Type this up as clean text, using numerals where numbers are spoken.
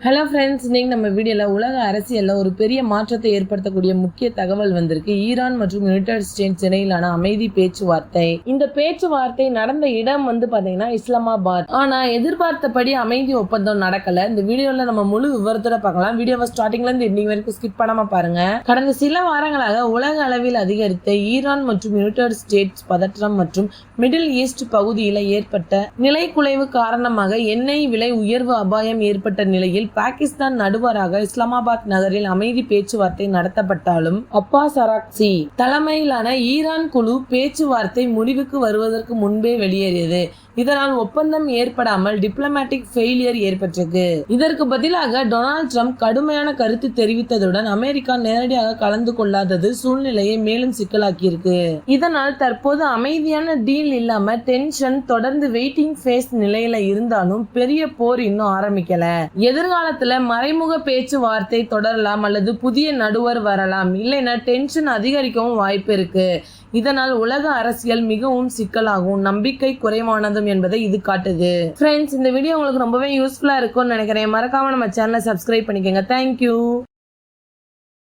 Hello friends, இன்னைக்கு நம்ம வீடியோவில் உலக அரசியலில் ஒரு பெரிய மாற்றத்தை ஏற்படுத்தக்கூடிய முக்கிய தகவல் வந்திருக்கு. ஈரான் மற்றும் யுனைடெட் ஸ்டேட்ஸ் இடையிலான அமைதி பேச்சுவார்த்தை. இந்த பேச்சுவார்த்தை நடந்த இடம் பார்த்தீங்கன்னா இஸ்லாமாபாத். ஆனால் எதிர்பார்த்தபடி அமைதி ஒப்பந்தம் நடக்கல. இந்த வீடியோவில் நம்ம முழு விவரத்தோட பார்க்கலாம். வீடியோவை ஸ்டார்டிங்ல இருந்து இன்னைக்கு வரைக்கும் ஸ்கிப் பண்ணாம பாருங்க. கடந்த சில வாரங்களாக உலக அளவில் அதிகரித்த ஈரான் மற்றும் யுனைடெட் ஸ்டேட்ஸ் பதற்றம் மற்றும் மிடில் ஈஸ்ட் பகுதியில் ஏற்பட்ட நிலைக்குலைவு காரணமாக எண்ணெய் விலை உயர்வு அபாயம் ஏற்பட்ட நிலையில் பாகிஸ்தான் நடுவராக இஸ்லாமாபாத் நகரில் அமைதி பேச்சுவார்த்தை நடத்தப்பட்டாலும் அப்பாஸ் அராக்சி தலைமையிலான ஈரான் குழு பேச்சுவார்த்தை முடிவுக்கு வருவதற்கு முன்பே வெளியேறியது. இதனால் ஒப்பந்தம் ஏற்படாமல் டிப்ளமேட்டிக் ஃபெயிலியர் ஏற்பட்டது. இதற்கு பதிலாக டொனால்ட் ட்ரம்ப் கடுமையான கருத்து தெரிவித்ததுடன் அமெரிக்கா நேரடியாக கலந்து கொள்ளாதது சூழ்நிலையை மேலும் சிக்கலாக்கியிருக்கு. இதனால் தற்போது அமைதியான டீல் இல்லாம டென்ஷன் தொடர்ந்து வெயிட்டிங் ஃபேஸ் நிலையில இருந்தாலும் பெரிய போர் இன்னும் ஆரம்பிக்கல. எதிர்காலத்துல மறைமுக பேச்சுவார்த்தை தொடரலாம் அல்லது புதிய நடுவர் வரலாம், இல்லைன்னா டென்ஷன் அதிகரிக்கவும் வாய்ப்பு இருக்கு. இதனால் உலக அரசியல் மிகவும் சிக்கலாகும், நம்பிக்கை குறைவானதும் என்பதை இது காட்டுது. ஃப்ரெண்ட்ஸ், இந்த வீடியோ உங்களுக்கு ரொம்பவே யூஸ்ஃபுல்லா இருக்கும்னு நினைக்கிறேன். மறக்காம நம்ம சேனலை சப்ஸ்கிரைப் பண்ணிக்கோங்க. தேங்க்யூ.